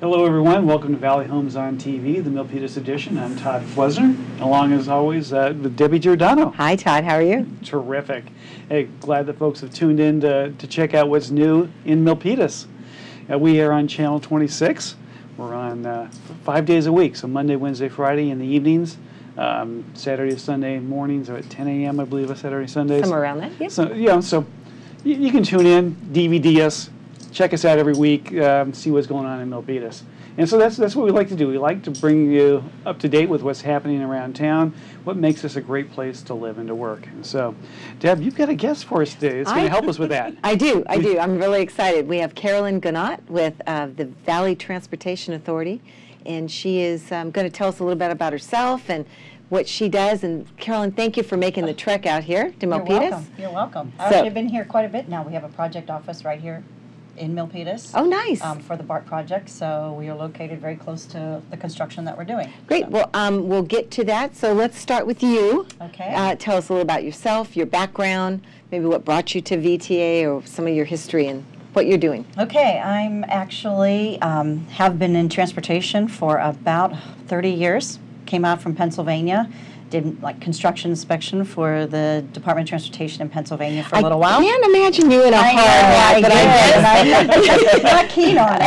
Hello everyone, welcome to Valley Homes on TV, the Milpitas edition. I'm Todd Flesner, along as always with Debbie Giordano. Hi Todd, how are you? Terrific. Hey, glad that folks have tuned in to check out what's new in Milpitas. We are on Channel 26. We're on 5 days a week, so Monday, Wednesday, Friday in the evenings. Saturday, Sunday mornings are at 10 a.m. I believe, Saturday, Sundays. Somewhere around that, yep. So, yeah, so you can tune in, DVD us, check us out every week, see what's going on in Milpitas. And so that's what we like to do. We like to bring you up to date with what's happening around town, what makes this a great place to live and to work. And so, Deb, you've got a guest for us today. It's going to help us with that. I do. I'm really excited. We have Carolyn Gonot with the Valley Transportation Authority, and she is going to tell us a little bit about herself and what she does. And Carolyn, thank you for making the trek out here to Milpitas. You're welcome. You're welcome. I've actually been here quite a bit now. We have a project office right here in Milpitas. Oh, nice. For the Bart project, so we are located very close to the construction that we're doing. Great. So. Well, we'll get to that. So let's start with you. Okay. Tell us a little about yourself, your background, maybe what brought you to VTA or some of your history and what you're doing. Okay, I'm actually have been in transportation for about 30 years. Came out from Pennsylvania. Did like construction inspection for the Department of Transportation in Pennsylvania for a little while. I can't imagine you in a hard hat, but I'm not keen on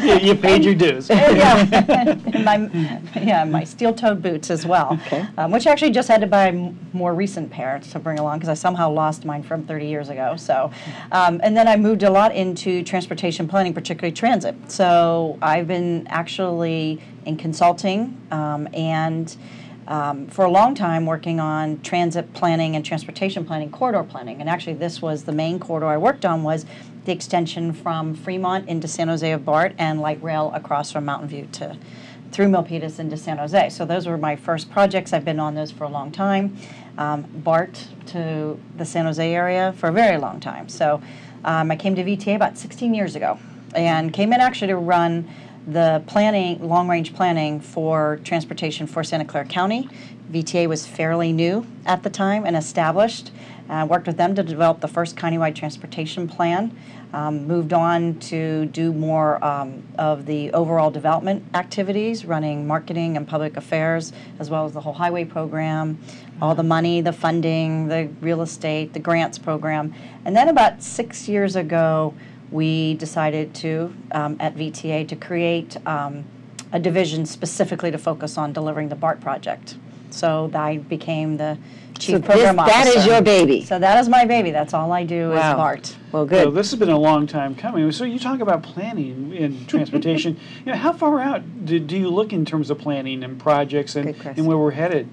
it. You paid your dues. Yeah, my steel-toed boots as well, okay. Which I actually just had to buy a more recent pair to bring along because I somehow lost mine from 30 years ago. So, and then I moved a lot into transportation planning, particularly transit. So I've been actually in consulting and for a long time working on transit planning and transportation planning, corridor planning. And actually this was the main corridor I worked on was the extension from Fremont into San Jose of Bart and light rail across from Mountain View through Milpitas into San Jose. So those were my first projects. I've been on those for a long time. Bart to the San Jose area for a very long time. So I came to VTA about 16 years ago and came in actually to run the planning, long-range planning for transportation for Santa Clara County. VTA was fairly new at the time and established. Worked with them to develop the first countywide transportation plan. Moved on to do more of the overall development activities, running marketing and public affairs, as well as the whole highway program, all the money, the funding, the real estate, the grants program. And then about 6 years ago, we decided to, at VTA, to create a division specifically to focus on delivering the Bart project. So I became the chief program officer. That is your baby. So that is my baby. That's all I do is Bart. Well, good. Well, this has been a long time coming. So you talk about planning in transportation. How far out do you look in terms of planning and projects and where we're headed?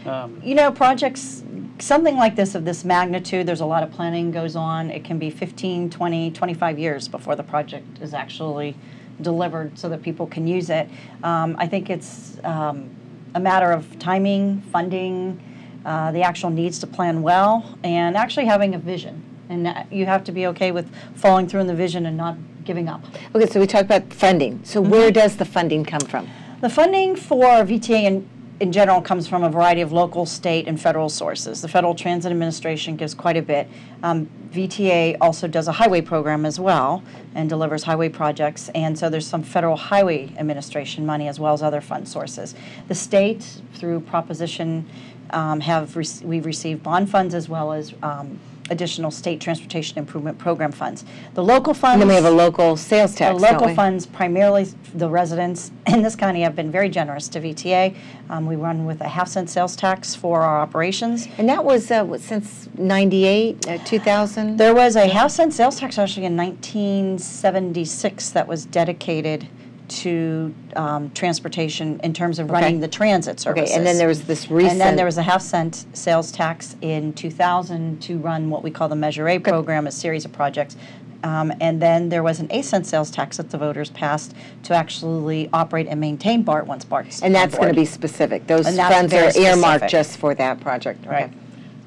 Projects, something like this of this magnitude, there's a lot of planning goes on. It can be 15, 20, 25 years before the project is actually delivered so that people can use it. I think it's a matter of timing, funding, the actual needs to plan well, and actually having a vision. And you have to be okay with following through in the vision and not giving up. Okay, so we talked about funding. So where does the funding come from? The funding for VTA in general comes from a variety of local, state, and federal sources. The Federal Transit Administration gives quite a bit. VTA also does a highway program as well and delivers highway projects, and so there's some Federal Highway Administration money as well as other fund sources. The state, through Proposition, we've received bond funds as well as additional state transportation improvement program funds. The local funds... And then we have a local sales tax, The local funds, primarily the residents in this county, have been very generous to VTA. We run with a half-cent sales tax for our operations. And that was, since 98, 2000? There was a half-cent sales tax actually in 1976 that was dedicated to transportation in terms of running the transit services. Okay, and then there was this recent... And then there was a half-cent sales tax in 2000 to run what we call the Measure A program, a series of projects. And then there was an 8-cent sales tax that the voters passed to actually operate and maintain Bart once Bart's And that's going to be specific. Those funds are earmarked just for that project. Right. Okay.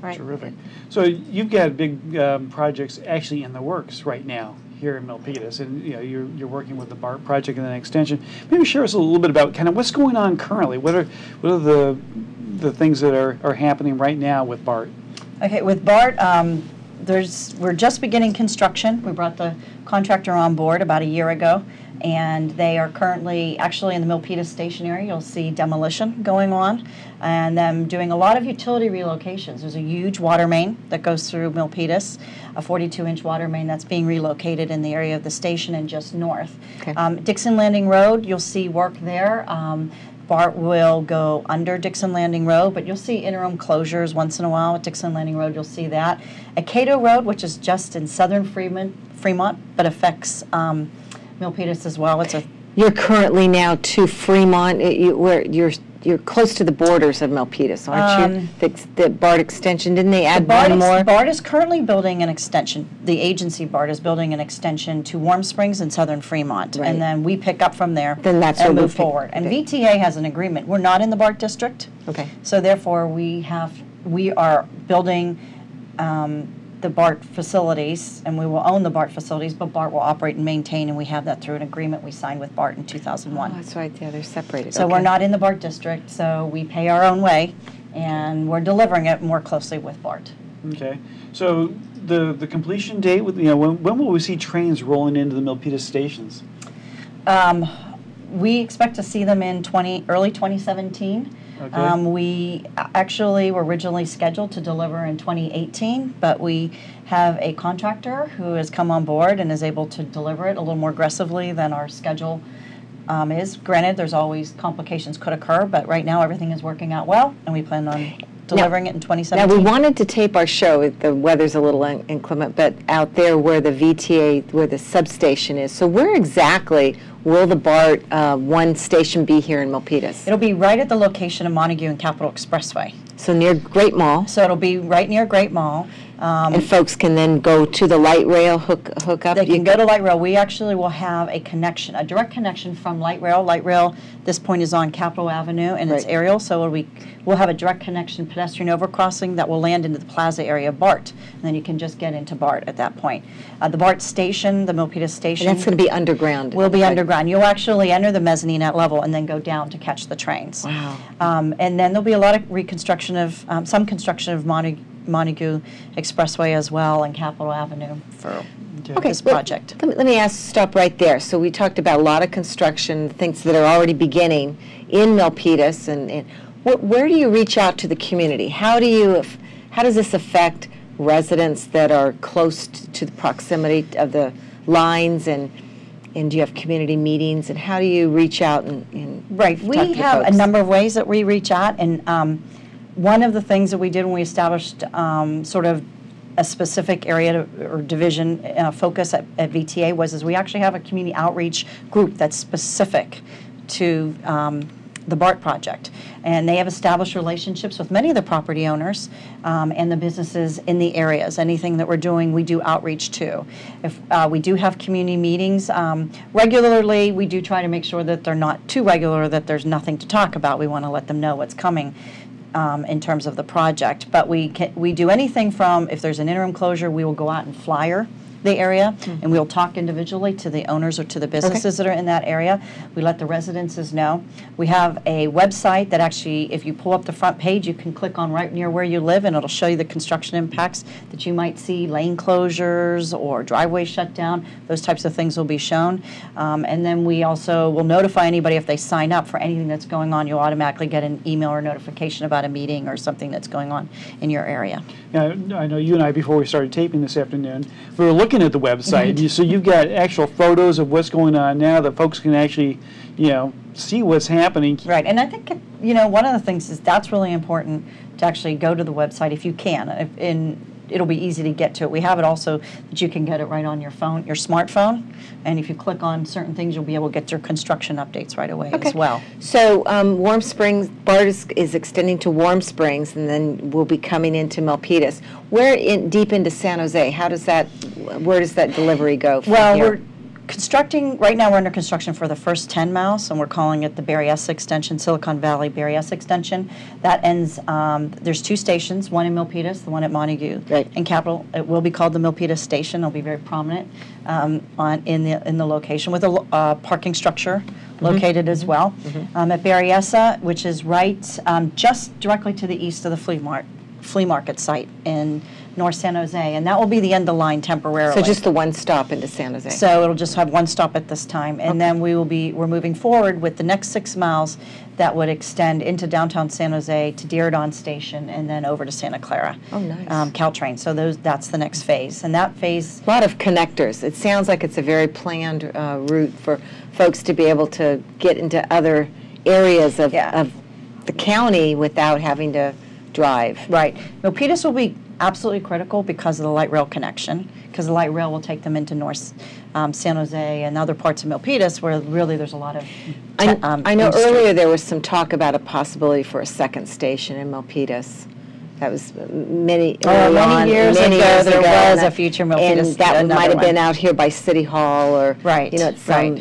Right. Terrific. So you've got big projects actually in the works right now here in Milpitas, and you're working with the Bart project and then extension. Maybe share us a little bit about kind of what's going on currently. What are the things that are happening right now with Bart? Okay, with Bart, we're just beginning construction. We brought the contractor on board about a year ago, and they are currently actually in the Milpitas station area. You'll see demolition going on, and them doing a lot of utility relocations. There's a huge water main that goes through Milpitas, a 42-inch water main that's being relocated in the area of the station and just north. Okay. Dixon Landing Road, you'll see work there. Bart will go under Dixon Landing Road, but you'll see interim closures once in a while at Dixon Landing Road. You'll see that. At Cato Road, which is just in southern Fremont, but affects Milpitas as well. You're currently now to Fremont, where you're close to the borders of Milpitas, aren't you? The Bart extension, didn't they add one more? Bart is currently building an extension. The agency Bart is building an extension to Warm Springs and southern Fremont, Right. and then we pick up from there Then that's and where we move pick- forward. And okay. VTA has an agreement. We're not in the Bart district, Okay. so therefore we are building the Bart facilities, and we will own the Bart facilities, but Bart will operate and maintain, and we have that through an agreement we signed with Bart in 2001. Oh, that's right, yeah, they're separated. So okay. we're not in the Bart district, so we pay our own way, and we're delivering it more closely with Bart. Okay. So the completion date, with when will we see trains rolling into the Milpitas stations? We expect to see them in early 2017. Okay. We actually were originally scheduled to deliver in 2018, but we have a contractor who has come on board and is able to deliver it a little more aggressively than our schedule is. Granted, there's always complications could occur, but right now everything is working out well, and we plan on delivering it in 2017. Now, we wanted to tape our show, the weather's a little inclement, but out there where the VTA, where the substation is. So where exactly will the Bart 1 station be here in Milpitas? It'll be right at the location of Montague and Capitol Expressway. So near Great Mall, So it'll be right near Great Mall. and folks can then go to the light rail, hook up? They can go to light rail. We actually will have a connection, a direct connection from light rail. Light rail, this point is on Capitol Avenue, and it's Right. aerial, so we'll have a direct connection pedestrian overcrossing that will land into the plaza area of Bart, and then you can just get into Bart at that point. The Bart station, the Milpitas station, And that's going to be underground? will be right? underground. You'll actually enter the mezzanine at level and then go down to catch the trains. Wow. And then there'll be a lot of reconstruction of, some construction of Montague Expressway as well and Capitol Avenue for this project. Let me stop right there. So we talked about a lot of construction, things that are already beginning in Milpitas, and where do you reach out to the community? How does this affect residents that are close to the proximity of the lines, and do you have community meetings, and how do you reach out and Right. talk We to have a folks? number of ways that we reach out, and one of the things that we did when we established sort of a specific area or division focus at VTA is we actually have a community outreach group that's specific to the Bart project. And they have established relationships with many of the property owners and the businesses in the areas. Anything that we're doing, we do outreach to. If we do have community meetings regularly, we do try to make sure that they're not too regular, that there's nothing to talk about. We want to let them know what's coming in terms of the project. But we do anything from, if there's an interim closure, we will go out and flyer the area, and we'll talk individually to the owners or to the businesses that are in that area. We let the residences know. We have a website that actually, if you pull up the front page, you can click on right near where you live, and it'll show you the construction impacts that you might see, lane closures or driveway shut down. Those types of things will be shown. And then we also will notify anybody if they sign up for anything that's going on. You'll automatically get an email or notification about a meeting or something that's going on in your area. Now, I know you and I, before we started taping this afternoon, we were looking at the website. So you've got actual photos of what's going on now that folks can actually, see what's happening. Right, and I think, one of the things is that's really important to actually go to the website if you can, and it'll be easy to get to it. We have it also that you can get it right on your phone, your smartphone, and if you click on certain things, you'll be able to get your construction updates right away as well. So Warm Springs, Bart is extending to Warm Springs, and then we'll be coming into Milpitas. Where deep into San Jose? Where does that delivery go from Well, here? we're constructing, right now we're under construction for the first 10 miles, and we're calling it the Berryessa Extension, Silicon Valley Berryessa Extension. That ends, there's 2 stations, one in Milpitas, the one at Montague. Right. In Capitol, it will be called the Milpitas Station. It'll be very prominent in the location with a parking structure located as well. At Berryessa, which is right just directly to the east of the flea market site in North San Jose, and that will be the end of the line temporarily. So just the one stop into San Jose. So it'll just have one stop at this time, and then we're moving forward with the next 6 miles that would extend into downtown San Jose to Giordano Station and then over to Santa Clara. Oh, nice. Caltrain. So that's the next phase, and that phase. A lot of connectors. It sounds like it's a very planned route for folks to be able to get into other areas of the county without having to drive. Right. Milpitas will be absolutely critical because of the light rail connection, because the light rail will take them into North San Jose and other parts of Milpitas where really there's a lot of I know industry. earlier there was some talk about a possibility for a second station in Milpitas. That was many years ago, there was a future Milpitas. And that might have been out here by City Hall or, right, you know, at some,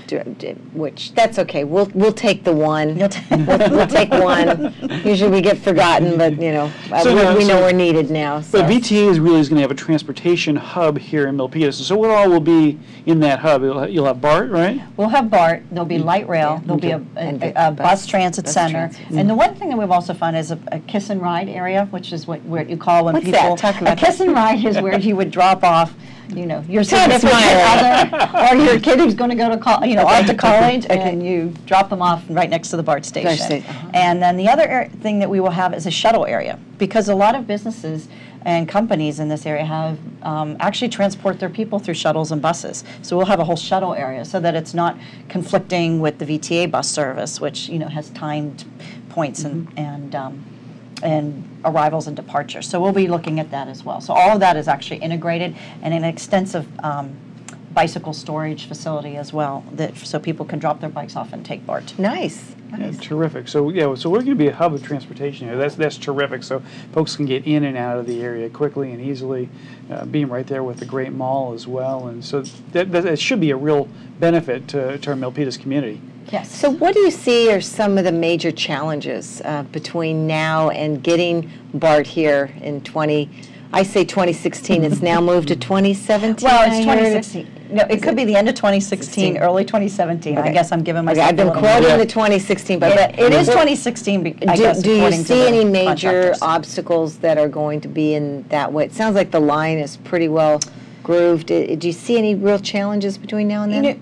which, that's okay. We'll take the one. We'll take one. Usually we get forgotten, but, you know, we know we're needed now. So. But VTA is really going to have a transportation hub here in Milpitas. So what all will be in that hub? You'll have Bart, right? We'll have Bart. There'll be light rail. There'll be a bus transit center. And the one thing that we've also found is a kiss and ride area, which is what you call when What's people that? Talk about a kiss and ride is where you would drop off, you know, your Todd significant other or your kid who's going to go to off to college, and you drop them off right next to the BART station. And then the other thing that we will have is a shuttle area, because a lot of businesses and companies in this area have actually transport their people through shuttles and buses. So we'll have a whole shuttle area so that it's not conflicting with the VTA bus service, which, you know, has timed points and arrivals and departures. So we'll be looking at that as well. So all of that is actually integrated, and an extensive bicycle storage facility as well, so people can drop their bikes off and take BART. Nice. Yeah, terrific. So so we're going to be a hub of transportation here. That's terrific. So folks can get in and out of the area quickly and easily, being right there with the great mall as well. And so that should be a real benefit to our Milpitas community. Yes. So what do you see are some of the major challenges between now and getting BART here in 2016, it's now moved to 2017? Well, it's 2016. No, it could be the end of 2016, early 2017. Okay. I guess I'm giving myself I've been quoting the 2016, but it is 2016, I guess, do you according to see the any major contractors. obstacles that are going to be in that way? It sounds like the line is pretty well grooved. Do you see any real challenges between now and then? You know,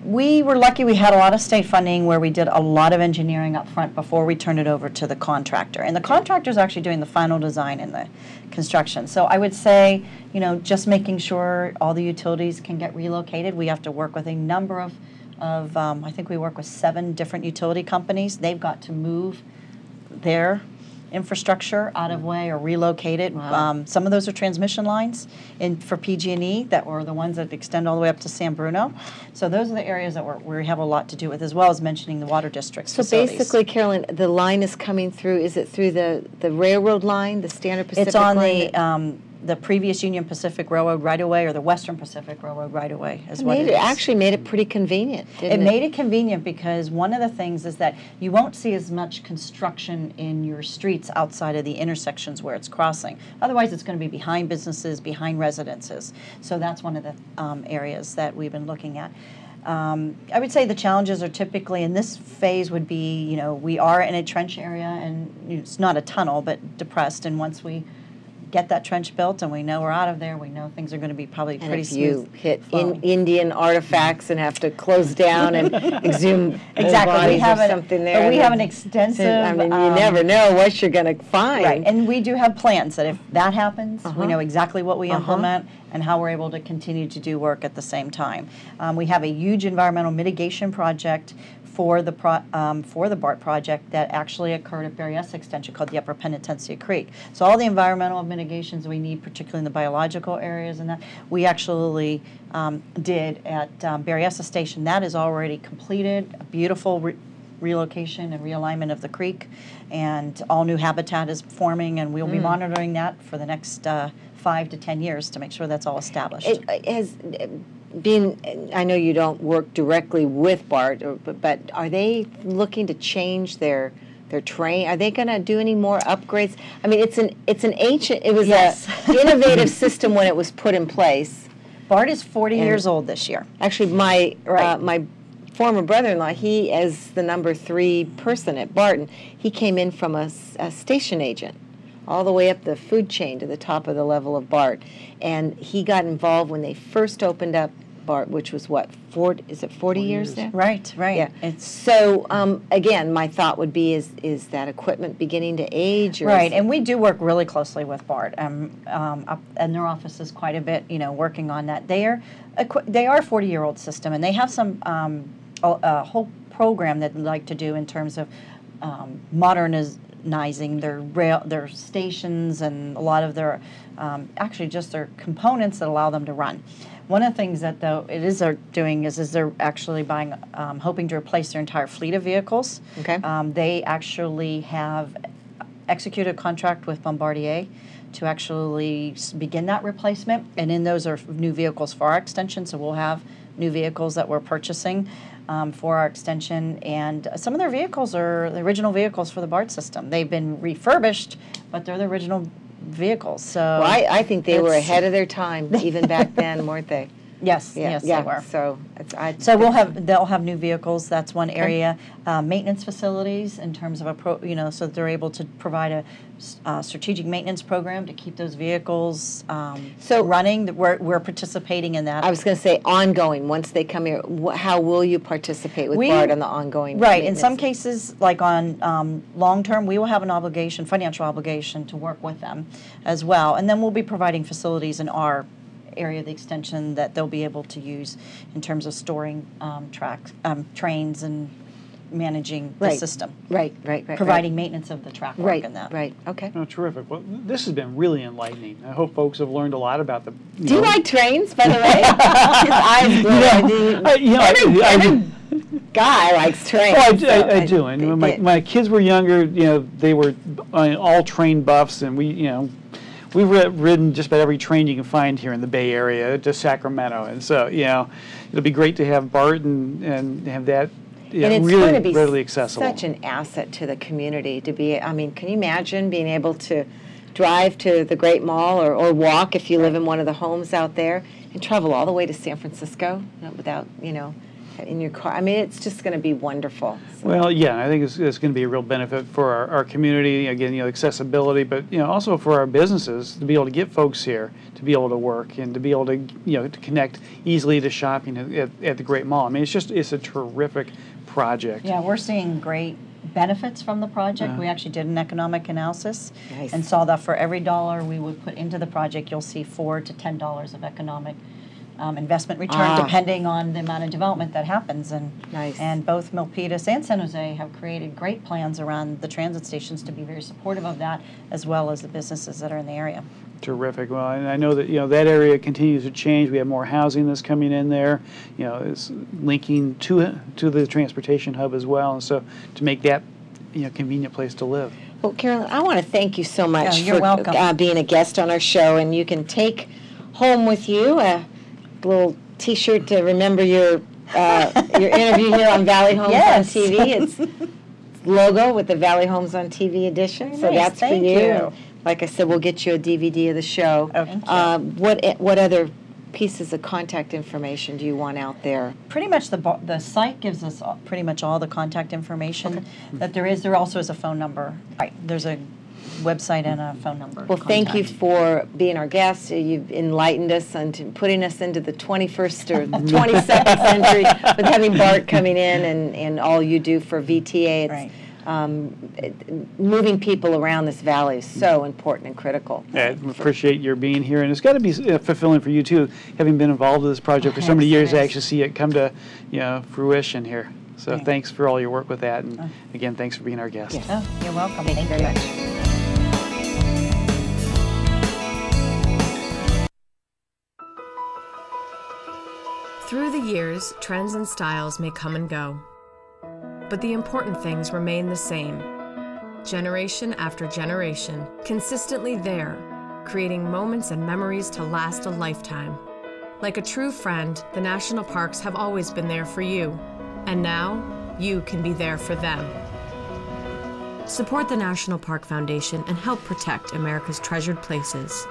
we were lucky we had a lot of state funding where we did a lot of engineering up front before we turned it over to the contractor. And the contractor is actually doing the final design and the construction. So I would say, you know, just making sure all the utilities can get relocated. We have to work with a number of I think we work with 7 different utility companies. They've got to move their infrastructure out of way or relocate it. Wow. Some of those are transmission lines for PG&E that were the ones that extend all the way up to San Bruno. So those are the areas that we have a lot to do with, as well as mentioning the water districts. So facilities. basically, Carolyn, the line is coming through, is it through the railroad line, the Standard Pacific line? It's on the previous Union Pacific Railroad right-of-way or the Western Pacific Railroad right-of-way is what it is. It actually made it pretty convenient, didn't it? It made it convenient because one of the things is that you won't see as much construction in your streets outside of the intersections where it's crossing. Otherwise, it's going to be behind businesses, behind residences. So that's one of the areas that we've been looking at. I would say the challenges are typically in this phase would be, you know, we are in a trench area, and it's not a tunnel, but depressed, and once we get that trench built and we know we're out of there, we know things are going to be probably pretty smooth. And if you hit Indian artifacts and have to close down and exhume exactly, we have something there. But we have an extensive. I mean, you never know what you're going to find. Right, and we do have plans that if that happens, we know exactly what we implement and how we're able to continue to do work at the same time. We have a huge environmental mitigation project for the BART project that actually occurred at Berryessa Extension called the Upper Penitencia Creek. So all the environmental mitigations we need, particularly in the biological areas and that, we actually did at Berryessa Station. That is already completed, a beautiful relocation and realignment of the creek, and all new habitat is forming, and we'll be monitoring that for the next 5 to 10 years to make sure that's all established. It has been, I know you don't work directly with BART, but are they looking to change their train? Are they going to do any more upgrades? I mean, it's an ancient, it was an innovative system when it was put in place. BART is 40 years old this year. Actually, my former brother-in-law, he is the number 3 person at Barton. He came in from a station agent. all the way up the food chain to the top of the level of Bart. And he got involved when they first opened up Bart, which was what, 40 years there? Right, right. Yeah. It's So again, my thought would be, is that equipment beginning to age? Or right, is and we do work really closely with Bart, up in their offices quite a bit, working on that. They are a 40-year-old system, and they have some a whole program that they'd like to do in terms of modernizing their stations and a lot of their actually just their components that allow them to run. One of the things that they're doing is they're actually buying, hoping to replace their entire fleet of vehicles. Okay. They actually have executed a contract with Bombardier to actually begin that replacement, and in those are new vehicles for our extension. So we'll have new vehicles that we're purchasing for our extension, and some of their vehicles are the original vehicles for the BART system. They've been refurbished, but they're the original vehicles. So Well, I think they were ahead of their time, even back then, weren't they? yes, Yeah, yes, yeah. they were. So, So they'll have new vehicles. That's one area. Maintenance facilities in terms of so that they're able to provide a strategic maintenance program to keep those vehicles running. We're participating in that. I was going to say ongoing. Once they come here, how will you participate with Bart on the ongoing? Right. In maintenance? some cases, like on long term, we will have an obligation, financial obligation, to work with them as well, and then we'll be providing facilities in our area of the extension that they'll be able to use in terms of storing trains and managing the system. Right. Providing maintenance of the track work and that. Right. Okay. Oh, terrific. Well, this has been really enlightening. I hope folks have learned a lot about the. Do you like trains, by the way? Every guy likes trains. Well, I do. And when my kids were younger, they were all train buffs, and we've ridden just about every train you can find here in the Bay Area to Sacramento, and so it'll be great to have Bart and have that and it's really going to be readily accessible. Such an asset to the community to be. I mean, can you imagine being able to drive to the Great Mall or walk if you live in one of the homes out there and travel all the way to San Francisco without in your car? I mean, it's just going to be wonderful. So. Well, yeah, I think it's going to be a real benefit for our community. Again, accessibility, but also for our businesses to be able to get folks here to be able to work and to be able to to connect easily to shopping at the Great Mall. I mean, it's a terrific project. Yeah, we're seeing great benefits from the project. We actually did an economic analysis and saw that for every dollar we would put into the project, you'll see $4 to $10 of economic investment return, depending on the amount of development that happens. And both Milpitas and San Jose have created great plans around the transit stations to be very supportive of that, as well as the businesses that are in the area. Terrific. Well, and I know that that area continues to change. We have more housing that's coming in there. It's linking to the transportation hub as well, and so to make that convenient place to live. Well, Carolyn, I want to thank you so much you're for welcome. Being a guest on our show, and you can take home with you a little T-shirt to remember your interview here on Valley Homes on TV. It's logo with the Valley Homes on TV edition, Very so nice. that's Thank for you. you. And like I said, we'll get you a DVD of the show. Thank you. What other pieces of contact information do you want out there? Pretty much the site gives us pretty much all the contact information that there is. There also is a phone number. Right. There's a website and a phone number. Well, thank you for being our guest. You've enlightened us and putting us into the 21st or 22nd century with having Bart coming in and all you do for VTA. It's, moving people around this valley is so important and critical. I appreciate your being here, and it's got to be fulfilling for you too, having been involved with this project for so many years, to actually see it come to fruition here. So thanks for all your work with that, and again, thanks for being our guest. Yes. Oh, you're welcome. Thank you very much. Through the years, trends and styles may come and go, but the important things remain the same. Generation after generation, consistently there, creating moments and memories to last a lifetime. Like a true friend, the national parks have always been there for you, and now you can be there for them. Support the National Park Foundation and help protect America's treasured places.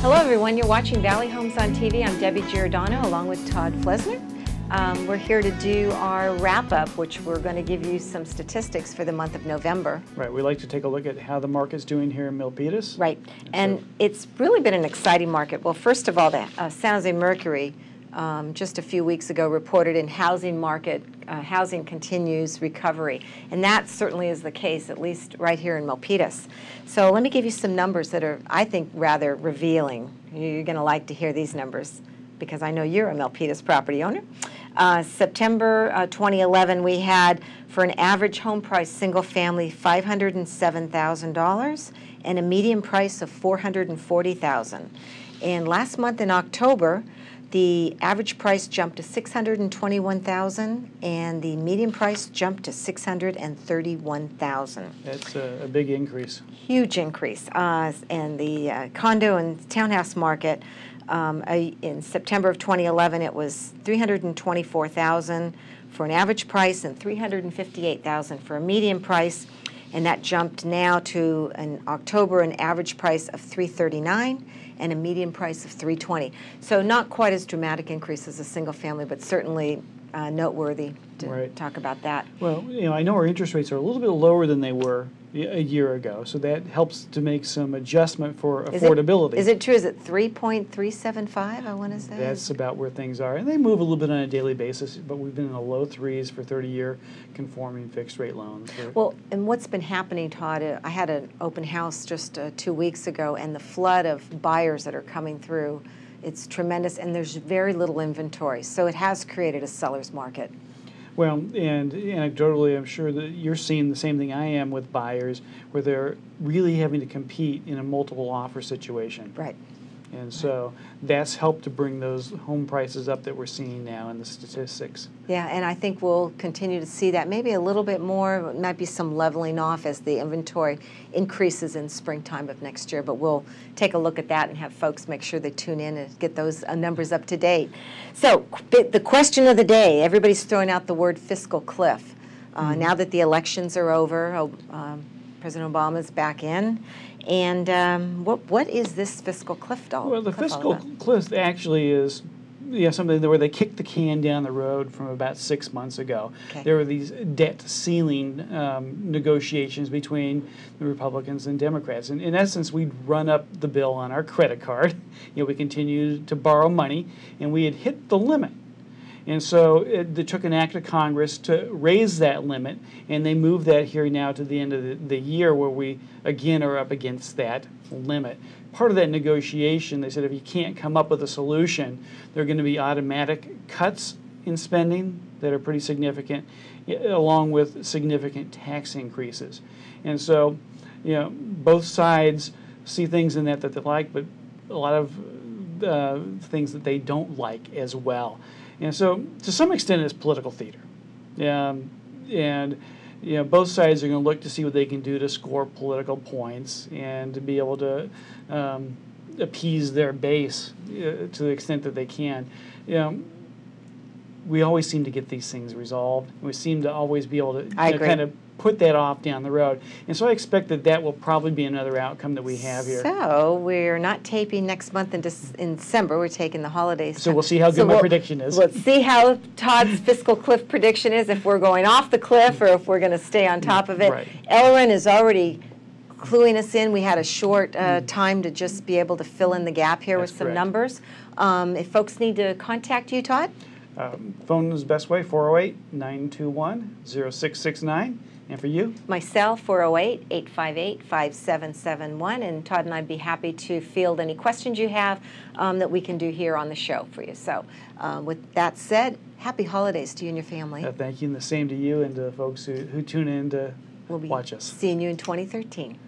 Hello everyone, you're watching Valley Homes on TV. I'm Debbie Giordano along with Todd Flesner. We're here to do our wrap-up, which we're going to give you some statistics for the month of November. Right, we like to take a look at how the market's doing here in Milpitas. Right, and it's really been an exciting market. Well, first of all, the San Jose Mercury just a few weeks ago reported in housing market, housing continues recovery. And that certainly is the case, at least right here in Milpitas. So let me give you some numbers that are, I think, rather revealing. You're going to like to hear these numbers because I know you're a Milpitas property owner. September 2011, we had, for an average home price, single family, $507,000 and a median price of $440,000. And last month in October, the average price jumped to $621,000 and the median price jumped to $631,000. That's a big increase. Huge increase. And the condo and townhouse market, in September of 2011, it was $324,000 for an average price and $358,000 for a median price. And that jumped now to, in October, an average price of $339,000 and a median price of $320,000. So not quite as dramatic increase as a single family, but certainly noteworthy to talk about that. Well, I know our interest rates are a little bit lower than they were a year ago, so that helps to make some adjustment for affordability. Is it true? Is it 3.375, I want to say? That's about where things are. And they move a little bit on a daily basis, but we've been in the low threes for 30-year conforming fixed rate loans. Well, and what's been happening, Todd, I had an open house just 2 weeks ago, and the flood of buyers that are coming through, it's tremendous, and there's very little inventory. So it has created a seller's market. Well, and anecdotally, I'm sure that you're seeing the same thing I am with buyers, where they're really having to compete in a multiple offer situation. Right. And so that's helped to bring those home prices up that we're seeing now in the statistics. Yeah, and I think we'll continue to see that. Maybe a little bit more, might be some leveling off as the inventory increases in springtime of next year, but we'll take a look at that and have folks make sure they tune in and get those numbers up to date. So the question of the day, everybody's throwing out the word fiscal cliff. Now that the elections are over, President Obama's back in. And what is this fiscal cliff all? Well, the fiscal cliff actually is something where they kicked the can down the road from about 6 months ago. Okay. There were these debt ceiling negotiations between the Republicans and Democrats. And in essence, we'd run up the bill on our credit card. We continued to borrow money, and we had hit the limit. And so they took an act of Congress to raise that limit, and they moved that here now to the end of the year where we, again, are up against that limit. Part of that negotiation, they said if you can't come up with a solution, there are going to be automatic cuts in spending that are pretty significant, along with significant tax increases. And so, both sides see things in that they like, but a lot of things that they don't like as well. And so, to some extent, it's political theater. And both sides are going to look to see what they can do to score political points and to be able to appease their base to the extent that they can. We always seem to get these things resolved. We seem to always be able to kind of put that off down the road. And so I expect that will probably be another outcome that we have here. So we're not taping next month in December. We're taking the holidays. So we'll see how good my prediction is. Let's see how Todd's fiscal cliff prediction is, if we're going off the cliff or if we're going to stay on top of it. Right. Ellerin is already cluing us in. We had a short time to just be able to fill in the gap here with some numbers. If folks need to contact you, Todd? Phone is the best way, 408-921-0669. And for you? My cell, 408-858-5771. And Todd and I'd be happy to field any questions you have that we can do here on the show for you. So with that said, happy holidays to you and your family. Thank you, and the same to you and to folks who tune in to watch us. Seeing you in 2013.